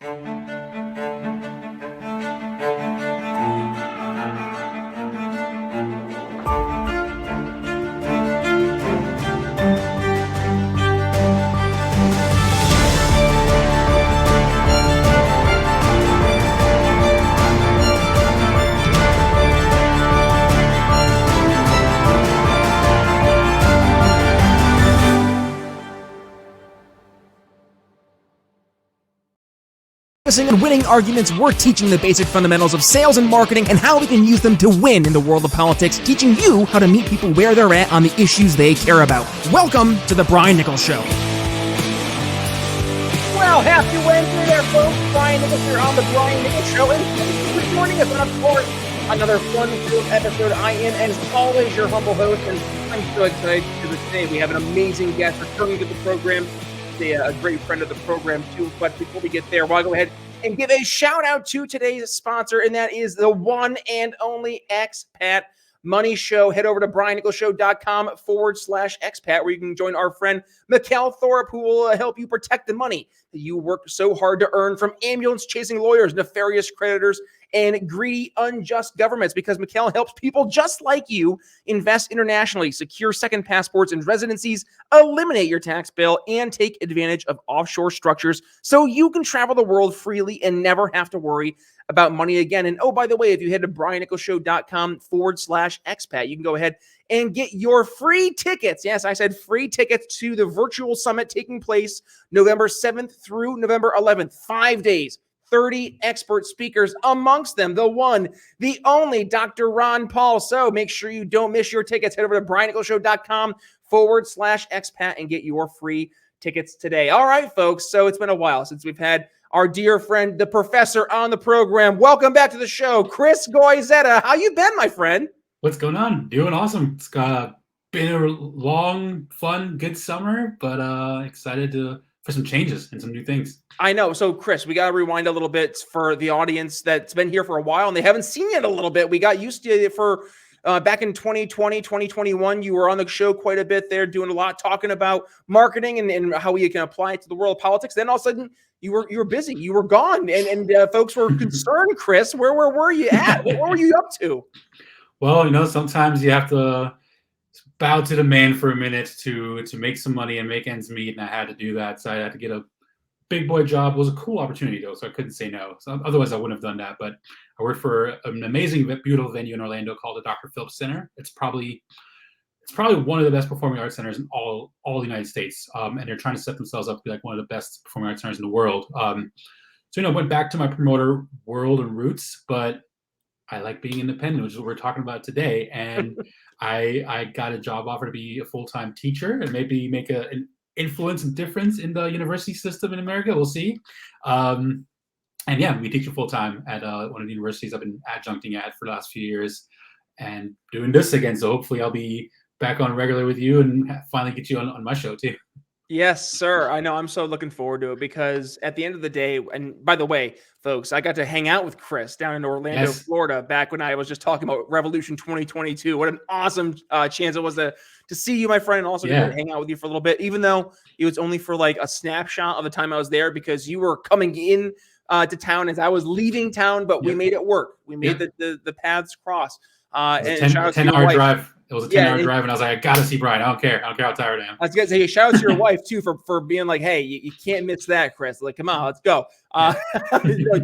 And winning arguments, we're teaching the basic fundamentals of sales and marketing and how we can use them to win in the world of politics, teaching you how to meet people where they're at on the issues they care about. Welcome to The Brian Nichols Show. Well, happy Wednesday there, folks. Brian Nichols here on The Brian Nichols Show, and thank you for joining us on, of course, another fun-filled episode. I am, as always, your humble host, and I'm so excited because today we have an amazing guest returning to the program. A great friend of the program, too. But before we get there, I want to go ahead and give a shout out to today's sponsor, and that is the one and only Expat Money Show. Head over to briannicholsshow.com/expat, where you can join our friend Mikkel Thorpe, who will help you protect the money that you worked so hard to earn from ambulance chasing lawyers, nefarious creditors, and greedy, unjust governments, because Mikkel helps people just like you invest internationally, secure second passports and residencies, eliminate your tax bill, and take advantage of offshore structures so you can travel the world freely and never have to worry about money again. And oh, by the way, if you head to briannicholsshow.com/expat, you can go ahead and get your free tickets. Yes, I said free tickets to the virtual summit taking place November 7th through November 11th, 5 days. 30 expert speakers, amongst them the one, the only Dr. Ron Paul. So make sure you don't miss your tickets. Head over to briannicholsshow.com/expat and get your free tickets today. All right, folks. So it's been a while since we've had our dear friend, the professor, on the program. Welcome back to the show, Chris Goyzueta. How you been, my friend? What's going on? Doing awesome. It's been a long, fun, good summer, but excited for some changes and some new things. I know. So, Chris, we got to rewind a little bit for the audience that's been here for a while and they haven't seen it a little bit. We got used to it for back in 2020, 2021. You were on the show quite a bit there, doing a lot, talking about marketing and how we can apply it to the world of politics. Then all of a sudden, you were busy. You were gone, and folks were concerned. Chris, where were you at? What were you up to? Well, sometimes you have to bow to the man for a minute to make some money and make ends meet, and I had to do that. So I had to get a big boy job. It was a cool opportunity though, so I couldn't say no. So otherwise I wouldn't have done that. But I worked for an amazing, beautiful venue in Orlando called the Dr. Phillips Center. It's probably one of the best performing arts centers in all the United States. And they're trying to set themselves up to be like one of the best performing arts centers in the world. So went back to my promoter world and roots, but I like being independent, which is what we're talking about today. And I got a job offer to be a full-time teacher and maybe make an influence and difference in the university system in America. We'll see. And yeah, we teach full-time at one of the universities I've been adjuncting at for the last few years and doing this again. So hopefully I'll be back on regular with you and finally get you on my show too. Yes, sir. I know. I'm so looking forward to it because at the end of the day, and by the way, folks, I got to hang out with Chris down in Orlando, Florida, back when I was just talking about Revolution 2022. What an awesome chance it was to see you, my friend, and also to hang out with you for a little bit, even though it was only for like a snapshot of the time I was there because you were coming in to town as I was leaving town, but we made it work. We made the paths cross. And 10-hour drive. It was a 10-hour drive, and I was like, I got to see Brian. I don't care how tired I am. I was going to say, shout out to your wife, too, for being like, hey, you can't miss that, Chris. Like, come on, let's go. Like,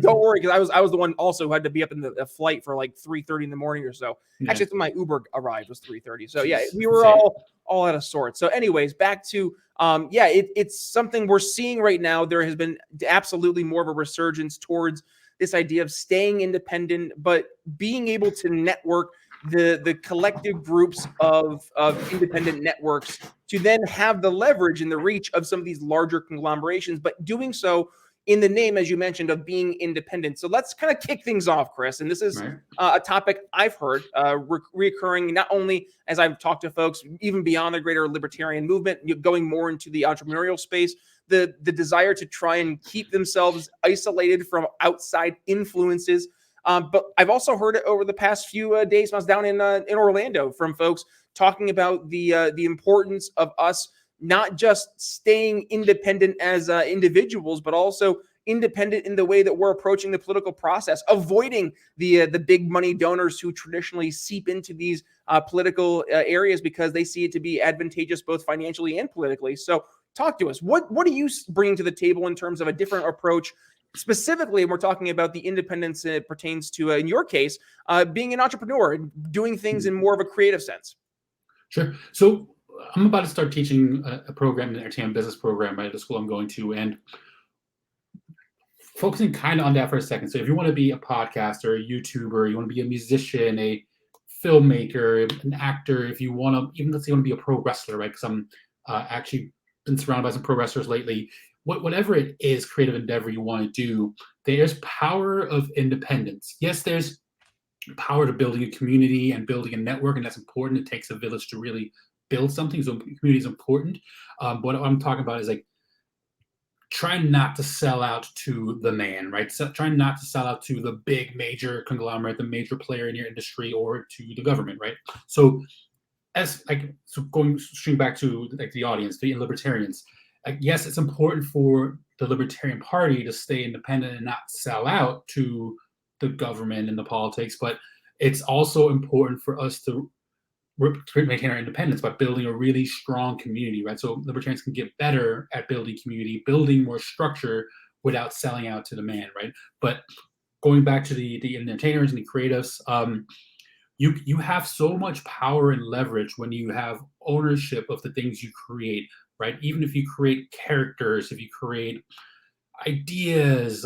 don't worry, because I was the one also who had to be up in the flight for like 3:30 in the morning or so. Yeah. Actually, my Uber arrived was 3:30. So, yeah, we were all out of sorts. So, anyways, back to, it's something we're seeing right now. There has been absolutely more of a resurgence towards this idea of staying independent, but being able to network the collective groups of independent networks to then have the leverage and the reach of some of these larger conglomerations, but doing so in the name, as you mentioned, of being independent. So let's kind of kick things off, Chris. And this is a topic I've heard reoccurring, not only as I've talked to folks, even beyond the greater libertarian movement, going more into the entrepreneurial space, the desire to try and keep themselves isolated from outside influences. But I've also heard it over the past few days when I was down in Orlando from folks talking about the importance of us not just staying independent as individuals, but also independent in the way that we're approaching the political process, avoiding the big money donors who traditionally seep into these political areas because they see it to be advantageous both financially and politically. So talk to us. What are you bringing to the table in terms of a different approach? Specifically, we're talking about the independence it pertains to, in your case, being an entrepreneur and doing things in more of a creative sense. Sure. So I'm about to start teaching a program, an entertainment business program, right, at the school I'm going to, and focusing kind of on that for a second. So if you want to be a podcaster, a YouTuber, you want to be a musician, a filmmaker, an actor, if you want to, even let's say you want to be a pro wrestler, right? Because I'm actually been surrounded by some pro wrestlers lately. Whatever it is, creative endeavor you want to do, there's power of independence. Yes, there's power to building a community and building a network, and that's important. It takes a village to really build something, so community is important. But what I'm talking about is like trying not to sell out to the man, right? So trying not to sell out to the big major conglomerate, the major player in your industry, or to the government, right? So going straight back to like the audience, the libertarians. Yes, it's important for the Libertarian Party to stay independent and not sell out to the government and the politics, but it's also important for us to maintain our independence by building a really strong community, right? So libertarians can get better at building community, building more structure without selling out to the man, right? But going back to the entertainers and the creatives, you have so much power and leverage when you have ownership of the things you create, right? Even if you create characters, if you create ideas,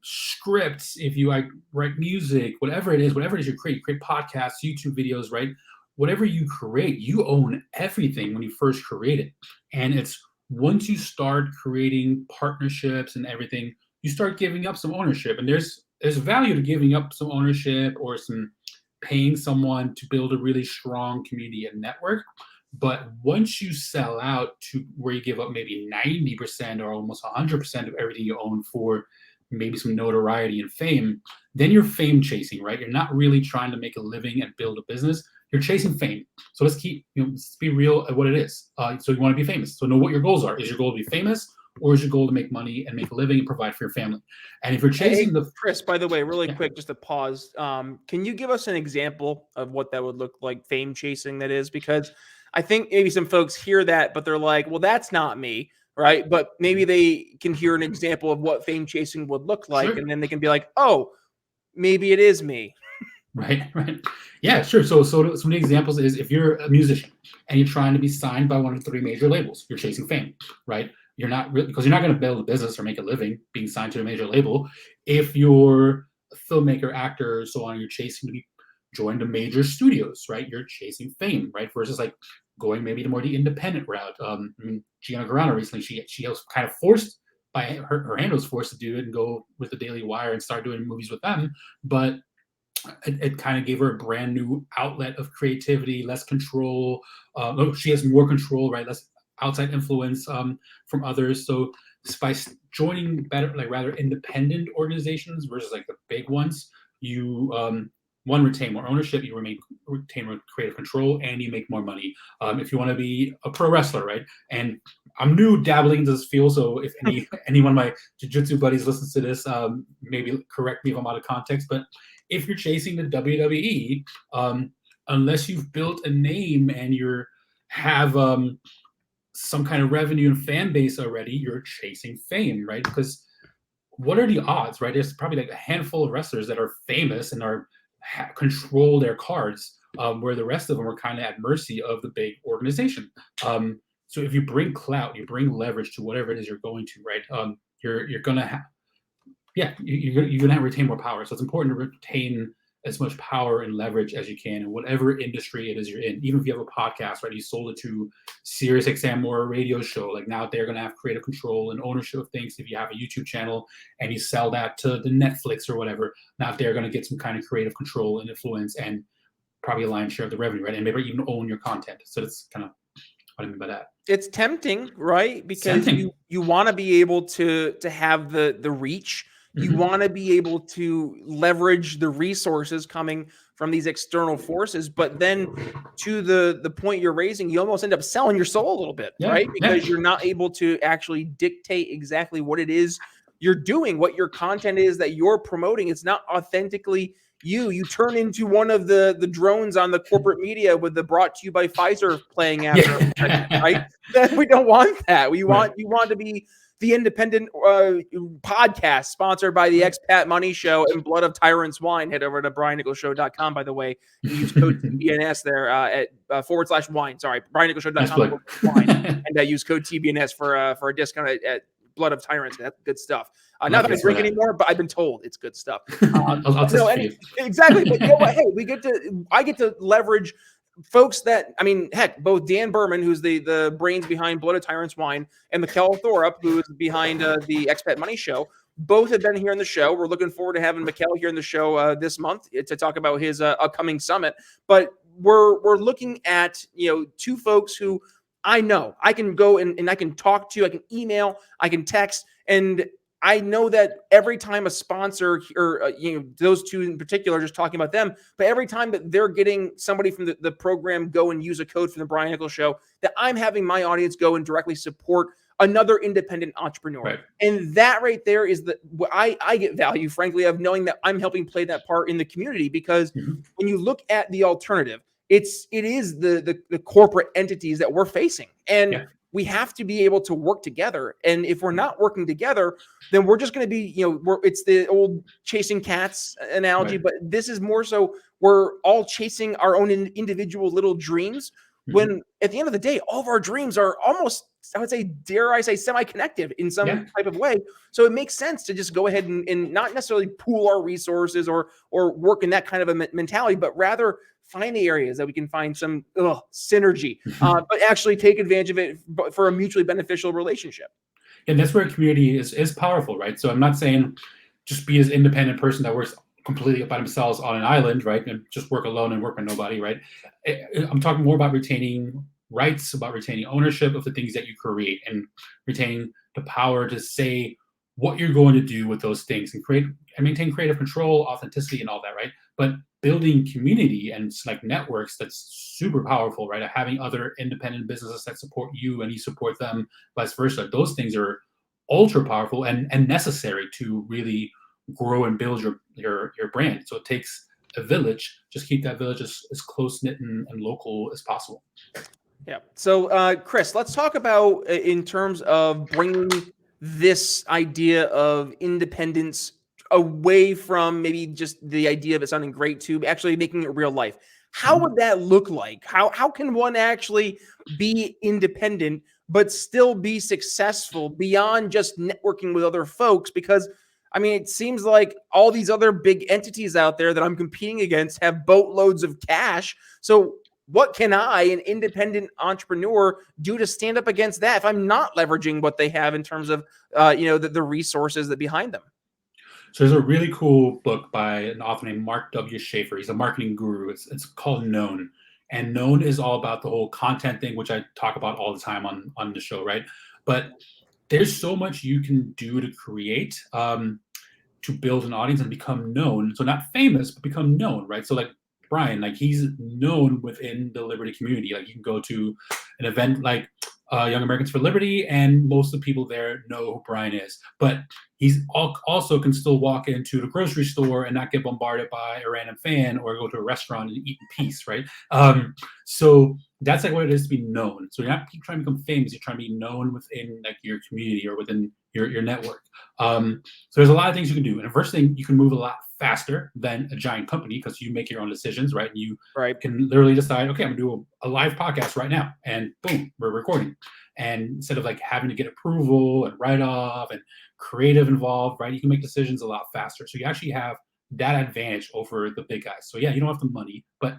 scripts, if you write music, whatever it is you create podcasts, YouTube videos, right? Whatever you create, you own everything when you first create it. And it's once you start creating partnerships and everything, you start giving up some ownership. And there's value to giving up some ownership or some paying someone to build a really strong community and network. But once you sell out to where you give up maybe 90% or almost 100% of everything you own for maybe some notoriety and fame, then you're fame chasing, right? You're not really trying to make a living and build a business. You're chasing fame. So let's be real at what it is. So you want to be famous. So know what your goals are. Is your goal to be famous, or is your goal to make money and make a living and provide for your family? And if you're chasing Chris, by the way, really quick, just to pause. Can you give us an example of what that would look like, fame chasing that is? Because I think maybe some folks hear that, but they're like, well, that's not me, right? But maybe they can hear an example of what fame chasing would look like, and then they can be like, oh, maybe it is me. Right. Yeah, sure. So some of the examples is if you're a musician and you're trying to be signed by one of the 3 major labels, you're chasing fame, right? You're not really, because you're not going to build a business or make a living being signed to a major label. If you're a filmmaker, actor, so on, you're chasing to be joined to major studios, right? You're chasing fame, right? Versus like going maybe to more the independent route. Gianna Carano recently, she was kind of forced by her hand was forced to do it and go with the Daily Wire and start doing movies with them, but it kind of gave her a brand new outlet of creativity, less control. She has more control, right? Less outside influence from others. So by joining better, like rather independent organizations versus like the big ones, you retain more ownership, you retain more creative control, and you make more money. If you want to be a pro wrestler, right? And I'm new dabbling into this field, so if any one of my jiu-jitsu buddies listens to this, maybe correct me if I'm out of context, but if you're chasing the WWE, unless you've built a name and you have some kind of revenue and fan base already, you're chasing fame, right? Because what are the odds, right? There's probably like a handful of wrestlers that are famous and control their cards, where the rest of them are kind of at mercy of the big organization. So if you bring clout, you bring leverage to whatever it is you're going to, right? You're gonna have. Yeah, you're going to retain more power. So it's important to retain as much power and leverage as you can in whatever industry it is you're in. Even if you have a podcast, right? You sold it to SiriusXM or a radio show. Like now they're going to have creative control and ownership of things. If you have a YouTube channel and you sell that to the Netflix or whatever, now they're going to get some kind of creative control and influence and probably a lion's share of the revenue, right? And maybe even own your content. So that's kind of what I mean by that. It's tempting, right? Because you want to be able to have the reach. You want to be able to leverage the resources coming from these external forces, but then to the point you're raising, you almost end up selling your soul a little bit, right? Because you're not able to actually dictate exactly what it is you're doing, what your content is that you're promoting. It's not authentically you turn into one of the drones on the corporate media with the brought to you by Pfizer playing after, right? We don't want that. You want to be the independent podcast sponsored by the Expat Money Show and Blood of Tyrants Wine. Head over to briannicholsshow.com, by the way, and use code TBNS there at /wine. Sorry, briannicholsshow.com/wine, and use code TBNS for a discount at Blood of Tyrants. That's good stuff. Not that I drink anymore, but I've been told it's good stuff. I'll exactly. But you know what? Hey, I get to leverage folks that, I mean, heck, both Dan Berman, who's the brains behind Blood of Tyrants Wine, and Mikkel Thorup, who is behind the Expat Money Show. Both have been here in the show. We're looking forward to having Mikkel here in the show this month to talk about his upcoming summit. But we're looking at, two folks who I know I can go and I can talk to, I can email, I can text, and I know that every time a sponsor or, those two in particular, just talking about them, but every time that they're getting somebody from the program go and use a code from the Brian Nichols Show, that I'm having my audience go and directly support another independent entrepreneur. Right. And that right there is what I get value, frankly, of knowing that I'm helping play that part in the community, because when you look at the alternative, it is the corporate entities that we're facing. And we have to be able to work together. And if we're not working together, then we're just going to be, it's the old chasing cats analogy, but this is more so we're all chasing our own individual little dreams, when at the end of the day, all of our dreams are almost, I would say, dare I say, semi-connected in some type of way. So it makes sense to just go ahead and not necessarily pool our resources or work in that kind of a mentality, but rather find the areas that we can find some synergy, but actually take advantage of it for a mutually beneficial relationship. And that's where community is powerful, right? So I'm not saying just be as independent person that works completely by themselves on an island, right? And just work alone and work with nobody, right? I'm talking more about retaining rights, about retaining ownership of the things that you create, and retaining the power to say what you're going to do with those things, and create and maintain creative control, authenticity, and all that, right? But building community and like networks, that's super powerful, right? Having other independent businesses that support you and you support them, vice versa. Those things are ultra powerful and necessary to really grow and build your brand. So it takes a village. Just keep that village as close knit and local as possible. Yeah. So, Chris, let's talk about in terms of bringing this idea of independence away from maybe just the idea of it sounding great to actually making it real life. How would that look like? How can one actually be independent but still be successful beyond just networking with other folks? Because I mean, it seems like all these other big entities out there that I'm competing against have boatloads of cash. So what can I, an independent entrepreneur, do to stand up against that if I'm not leveraging what they have in terms of, the resources that behind them? So there's a really cool book by an author named Mark W. Schaefer. He's a marketing guru. It's called Known. And Known is all about the whole content thing, which I talk about all the time on the show, right? But there's so much you can do to create, to build an audience and become known. So not famous, but become known, right? So like Brian, like he's known within the Liberty community. Like you can go to an event like Young Americans for Liberty, and most of the people there know who Brian is. But he's also can still walk into the grocery store and not get bombarded by a random fan, or go to a restaurant and eat in peace, right? So that's like what it is to be known. So you're not trying to become famous, you're trying to be known within like your community or within your network. So there's a lot of things you can do. And the first thing, you can move a lot faster than a giant company because you make your own decisions, right? And you can literally decide, okay, I'm gonna do a live podcast right now, and boom, we're recording. And instead of like having to get approval and write off and creative involved, right? You can make decisions a lot faster. So you actually have that advantage over the big guys. So yeah, you don't have the money, but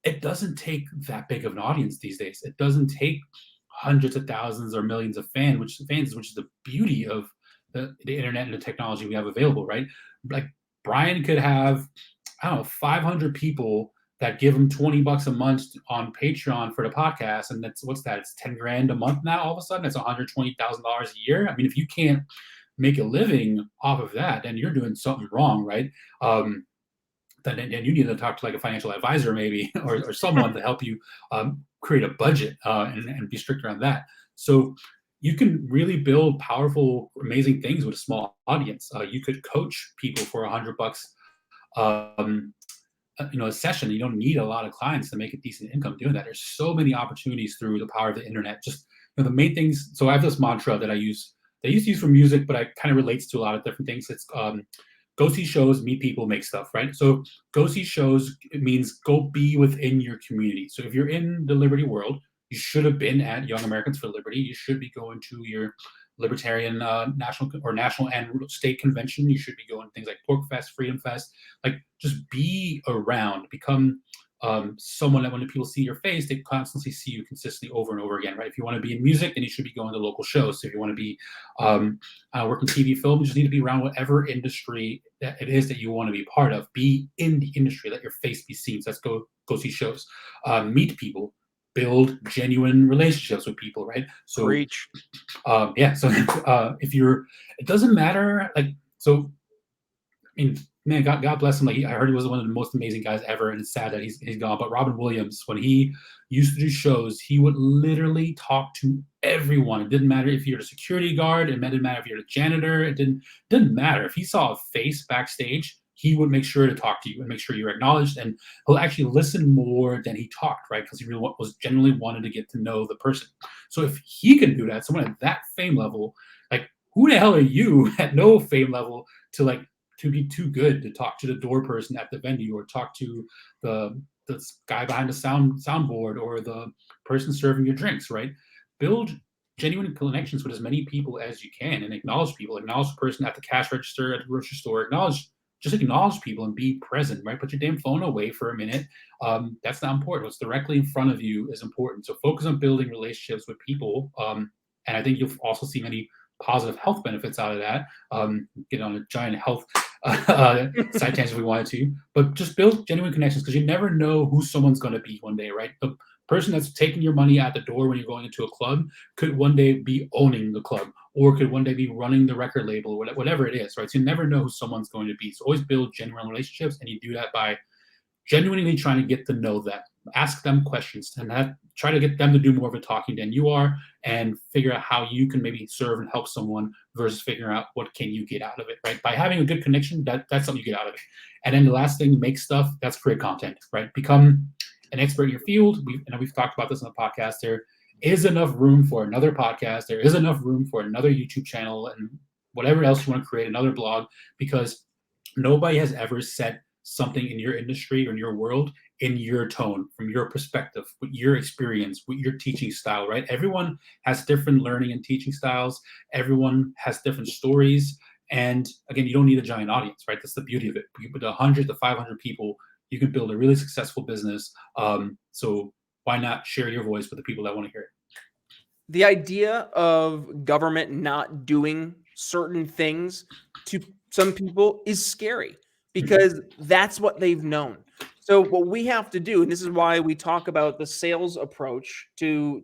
it doesn't take that big of an audience these days. It doesn't take hundreds of thousands or millions of fans, which is the beauty of the internet and the technology we have available, right? Like Brian could have, 500 people that give him $20 a month on Patreon for the podcast. And that's, it's 10 grand a month now. All of a sudden it's $120,000 a year. I mean, if you can't make a living off of that, then you're doing something wrong, right? Then you need to talk to like a financial advisor maybe, or someone to help you create a budget and be strict around that. So you can really build powerful, amazing things with a small audience. You could coach people for $100, a session. You don't need a lot of clients to make a decent income doing that. There's so many opportunities through the power of the internet. Just the main things. So I have this mantra that I use. That I used to use for music, but it kind of relates to a lot of different things. It's go see shows, meet people, make stuff, right? So go see shows, it means go be within your community. So if you're in the Liberty world, you should have been at Young Americans for Liberty. You should be going to your Libertarian national and state convention. You should be going to things like Pork Fest, Freedom Fest. Like, just be around, become someone that when people see your face, they constantly see you consistently over and over again, right? If you want to be in music, then you should be going to local shows. So if you want to be working TV, film, you just need to be around whatever industry that it is that you want to be part of. Be in the industry, let your face be seen. So let's go see shows, meet people, build genuine relationships with people, right? So Reach. So if you're, it doesn't matter, so I mean, man, God bless him. Like, I heard he was one of the most amazing guys ever, and it's sad that he's gone. But Robin Williams, when he used to do shows, he would literally talk to everyone. It didn't matter if you're a security guard. It didn't matter if you're a janitor. It didn't matter. If he saw a face backstage, he would make sure to talk to you and make sure you're acknowledged. And he'll actually listen more than he talked, right? Because he really was genuinely wanted to get to know the person. So if he can do that, someone at that fame level, like, who the hell are you at no fame level to be too good to talk to the door person at the venue, or talk to the guy behind the soundboard, or the person serving your drinks, right? Build genuine connections with as many people as you can, and acknowledge people. Acknowledge the person at the cash register, at the grocery store. Just acknowledge people and be present, right? Put your damn phone away for a minute. That's not important. What's directly in front of you is important. So focus on building relationships with people. And I think you'll also see many positive health benefits out of that. Get on a giant health side tangent if we wanted to, but just build genuine connections, because you never know who someone's going to be one day, right? The person that's taking your money at the door when you're going into a club could one day be owning the club, or could one day be running the record label, or whatever it is, right? So you never know who someone's going to be. So always build genuine relationships, and you do that by genuinely trying to get to know them. Ask them questions, and try to get them to do more of a talking than you are, and figure out how you can maybe serve and help someone, versus figuring out what can you get out of it, right? By having a good connection, that's something you get out of it. And then the last thing, make stuff. That's create content, right? Become an expert in your field. We've talked about this on the podcast. There is enough room for another podcast. There is enough room for another YouTube channel, and whatever else you want to create, another blog, because nobody has ever said something in your industry or in your world in your tone, from your perspective, with your experience, with your teaching style, right? Everyone has different learning and teaching styles. Everyone has different stories. And again, you don't need a giant audience, right? That's the beauty of it. With 100 to 500 people, you can build a really successful business. So why not share your voice with the people that want to hear it? The idea of government not doing certain things to some people is scary, because that's what they've known. So what we have to do, and this is why we talk about the sales approach to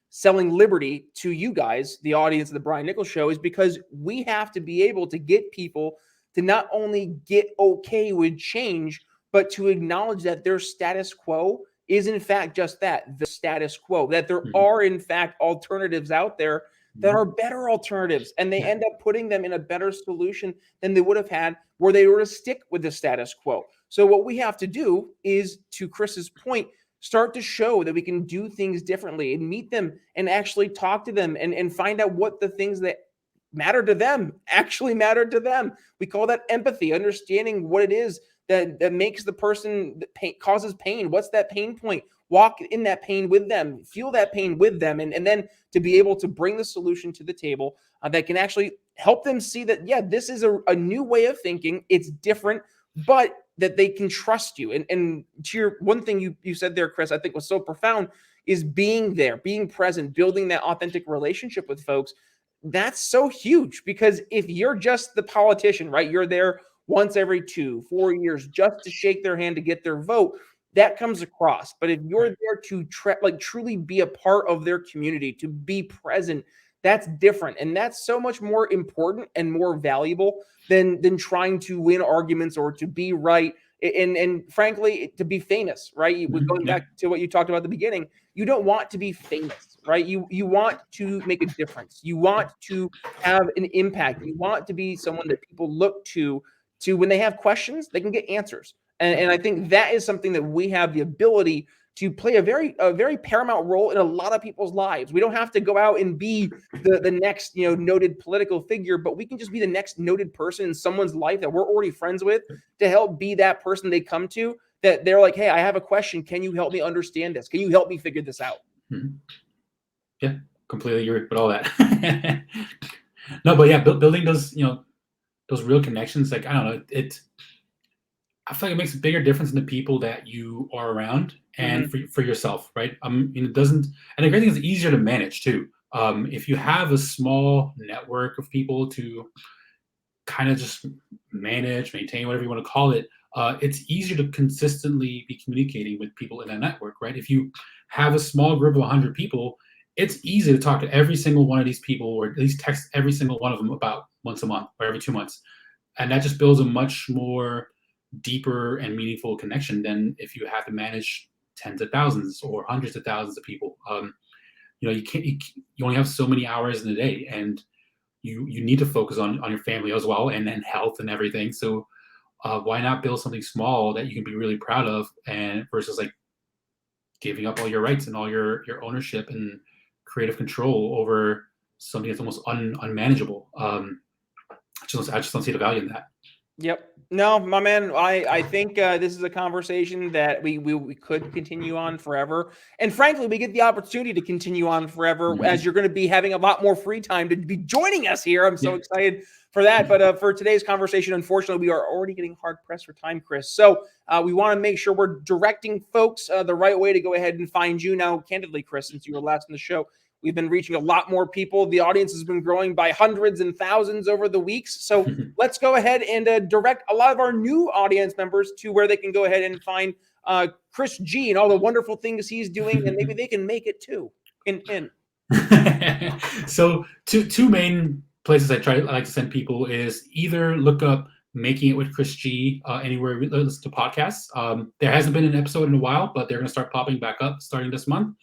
selling liberty to you guys, the audience of the Brian Nichols Show, is because we have to be able to get people to not only get okay with change, but to acknowledge that their status quo is in fact just that, the status quo, that there are in fact alternatives out there that are better alternatives, and they end up putting them in a better solution than they would have had were they were to stick with the status quo. So what we have to do is, to Chris's point, start to show that we can do things differently, and meet them and actually talk to them, and find out what the things that matter to them actually matter to them. We call that empathy, understanding what it is that makes the person, that causes pain. What's that pain point? Walk in that pain with them, feel that pain with them, and then to be able to bring the solution to the table that can actually help them see that, yeah, this is a new way of thinking. It's different, but that they can trust you. And to your one thing you said there, Chris, I think was so profound, is being there, being present, building that authentic relationship with folks. That's so huge, because if you're just the politician, right, you're there once every 2-4 years just to shake their hand to get their vote, that comes across. But if you're there to truly be a part of their community, to be present, that's different. And that's so much more important and more valuable than trying to win arguments or to be right And frankly, to be famous, right? We're going back to what you talked about at the beginning. You don't want to be famous, right? You want to make a difference. You want to have an impact. You want to be someone that people look to when they have questions, they can get answers. And I think that is something that we have the ability to play a very paramount role in a lot of people's lives. We don't have to go out and be the next noted political figure, but we can just be the next noted person in someone's life that we're already friends with to help be that person they come to, that they're like, hey, I have a question. Can you help me understand this? Can you help me figure this out? Yeah, completely agree with all that. No, but yeah, building those those real connections, like I don't know, I feel like it makes a bigger difference in the people that you are around and for yourself, right? It doesn't, and the great thing is it's easier to manage too. If you have a small network of people to kind of just manage, maintain, whatever you want to call it, it's easier to consistently be communicating with people in that network, right? If you have a small group of 100 people, it's easy to talk to every single one of these people, or at least text every single one of them about once a month or every 2 months. And that just builds a much more deeper and meaningful connection than if you have to manage tens of thousands or hundreds of thousands of people. You can't. You only have so many hours in a day, and you need to focus on your family as well, and then health and everything. So why not build something small that you can be really proud of, and versus like giving up all your rights and all your ownership and creative control over something that's almost unmanageable. I just don't see the value in that. Yep. No, my man, I think this is a conversation that we could continue on forever. And frankly, we get the opportunity to continue on forever as you're going to be having a lot more free time to be joining us here. I'm so excited for that. But for today's conversation, unfortunately, we are already getting hard pressed for time, Chris. So we want to make sure we're directing folks the right way to go ahead and find you. Now, candidly, Chris, since you were last in the show, we've been reaching a lot more people. The audience has been growing by hundreds and thousands over the weeks. So let's go ahead and direct a lot of our new audience members to where they can go ahead and find Chris G and all the wonderful things he's doing, and maybe they can make it too. So two main places I like to send people is either look up Making It with Chris G anywhere you listen to podcasts. There hasn't been an episode in a while, but they're going to start popping back up starting this month.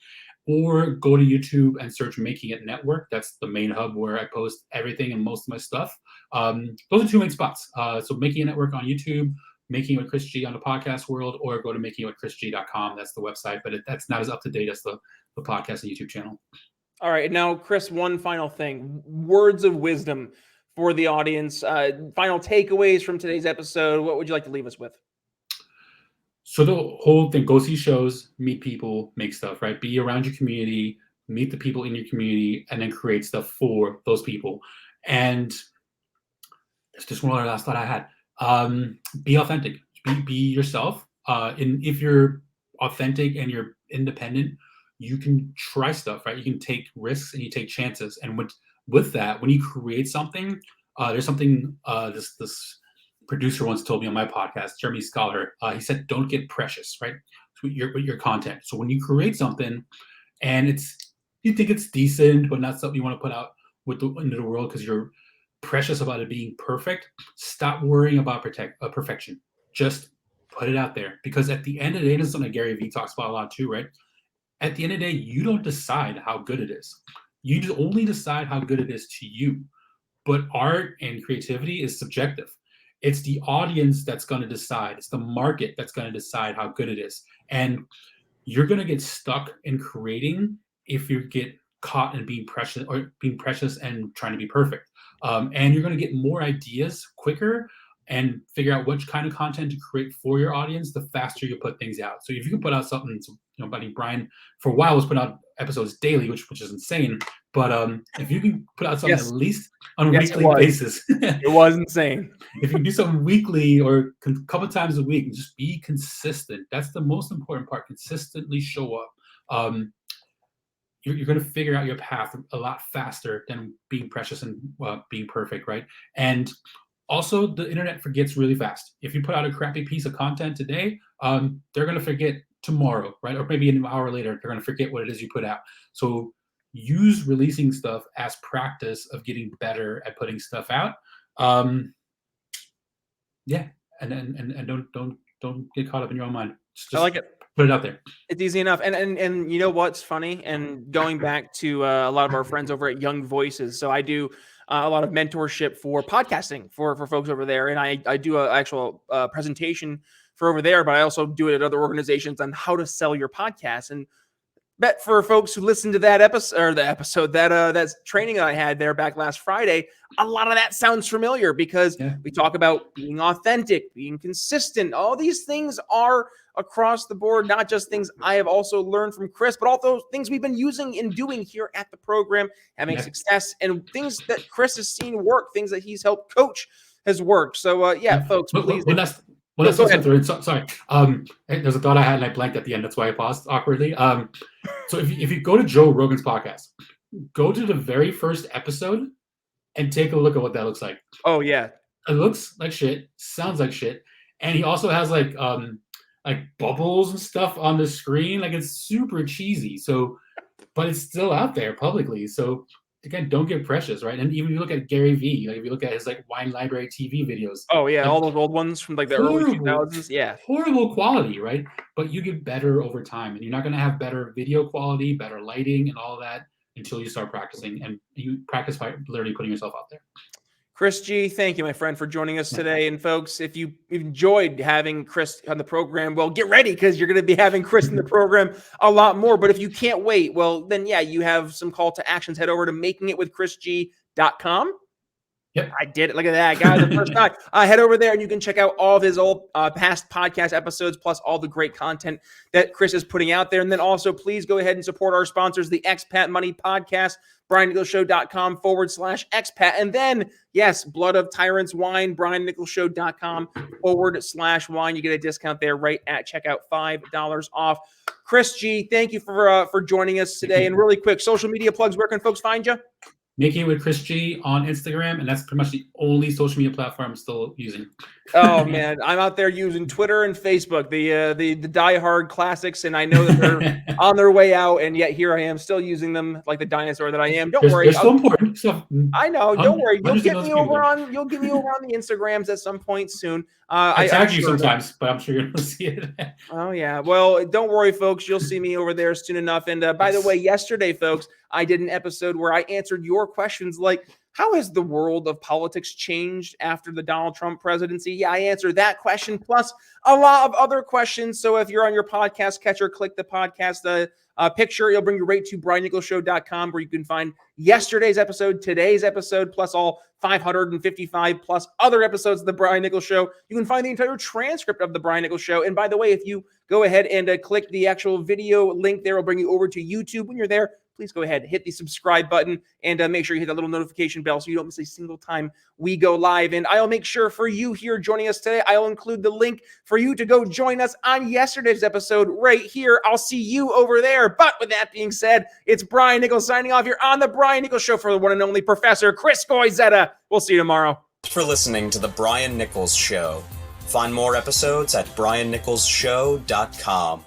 Or go to YouTube and search Making It Network. That's the main hub where I post everything and most of my stuff. Those are two main spots. So Making It Network on YouTube, Making It with Chris G on the podcast world, or go to makingitwithchrisg.com. That's the website, but that's not as up to date as the podcast and YouTube channel. All right. Now, Chris, one final thing. Words of wisdom for the audience. Final takeaways from today's episode. What would you like to leave us with? So the whole thing, go see shows, meet people, make stuff, right? Be around your community, meet the people in your community, and then create stuff for those people. And there's just one other last thought I had. Be authentic. Be yourself. And if you're authentic and you're independent, you can try stuff, right? You can take risks and you take chances. And with that, when you create something, there's something this producer once told me on my podcast, Jeremy Scholar. He said, "Don't get precious, right? With your content. So when you create something, and you think it's decent, but not something you want to put out into the world because you're precious about it being perfect, stop worrying about perfection. Just put it out there, because at the end of the day, this is something Gary Vee talks about a lot too, right? At the end of the day, you don't decide how good it is. You only decide how good it is to you. But art and creativity is subjective. It's the audience that's going to decide. It's the market that's going to decide how good it is. And you're going to get stuck in creating if you get caught in being precious and trying to be perfect. And you're going to get more ideas quicker and figure out which kind of content to create for your audience the faster you put things out. So if you can put out something, I think Brian for a while was putting out episodes daily, which is insane. But if you can put out something at least on a weekly basis, it was insane. If you can do something weekly or a couple times a week, and just be consistent. That's the most important part. Consistently show up. You're going to figure out your path a lot faster than being precious and being perfect, right? And also, the internet forgets really fast. If you put out a crappy piece of content today, they're going to forget tomorrow, right? Or maybe an hour later, they're going to forget what it is you put out. So use releasing stuff as practice of getting better at putting stuff out. And don't get caught up in your own mind. Just I like it. Put it out there. It's easy enough. And you know what's funny? And going back to a lot of our friends over at Young Voices. So I do a lot of mentorship for podcasting for folks over there. And I do an actual presentation for over there, but I also do it at other organizations on how to sell your podcast. And bet for folks who listened to that episode, that training that I had there back last Friday, a lot of that sounds familiar because we talk about being authentic, being consistent. All these things are across the board, not just things I have also learned from Chris, but also things we've been using and doing here at the program, having success, and things that Chris has seen work, things that he's helped coach has worked. So folks, please. Sorry. There's a thought I had and I blanked at the end. That's why I paused awkwardly. So if you go to Joe Rogan's podcast, go to the very first episode and take a look at what that looks like. Oh yeah. It looks like shit, sounds like shit. And he also has like bubbles and stuff on the screen. Like it's super cheesy. So, but it's still out there publicly. So again, don't get precious, right? And even if you look at Gary Vee, like if you look at his like Wine Library TV videos. Oh yeah, like, all those old ones from like the early 2000s. Yeah, horrible quality, right? But you get better over time, and you're not going to have better video quality, better lighting, and all that until you start practicing. And you practice by literally putting yourself out there. Chris G, thank you, my friend, for joining us today. And folks, if you enjoyed having Chris on the program, well, get ready because you're going to be having Chris in the program a lot more. But if you can't wait, well, then you have some call to actions. Head over to makingitwithchrisg.com. Yep. I did it. Look at that, guys. The first time. Head over there and you can check out all of his old past podcast episodes, plus all the great content that Chris is putting out there. And then also, please go ahead and support our sponsors, the Expat Money Podcast, BrianNicholsShow.com/expat. And then, yes, Blood of Tyrants Wine, BrianNicholsShow.com/wine. You get a discount there right at checkout, $5 off. Chris G, thank you for joining us today. And really quick, social media plugs, where can folks find you? Making It with Chris G on Instagram, and that's pretty much the only social media platform I'm still using. Oh man, I'm out there using Twitter and Facebook, the diehard classics, and I know that they're on their way out, and yet here I am still using them like the dinosaur that I am. Don't worry, they're still important. So I know. Don't worry, you'll get me over on the Instagrams at some point soon. I tag you sometimes, but I'm sure you're gonna see it. Oh yeah, well, don't worry, folks. You'll see me over there soon enough. And by the way, yesterday, folks, I did an episode where I answered your questions like, how has the world of politics changed after the Donald Trump presidency? Yeah, I answered that question, plus a lot of other questions. So if you're on your podcast catcher, click the podcast picture. It'll bring you right to BrianNicholsShow.com, where you can find yesterday's episode, today's episode, plus all 555 plus other episodes of The Brian Nichols Show. You can find the entire transcript of The Brian Nichols Show. And by the way, if you go ahead and click the actual video link there, it'll bring you over to YouTube. When you're there, please go ahead, hit the subscribe button, and make sure you hit that little notification bell so you don't miss a single time we go live. And I'll make sure for you here joining us today, I'll include the link for you to go join us on yesterday's episode right here. I'll see you over there. But with that being said, it's Brian Nichols signing off here on The Brian Nichols Show for the one and only Professor Chris Goyzueta. We'll see you tomorrow. Thanks for listening to The Brian Nichols Show. Find more episodes at BrianNicholsShow.com.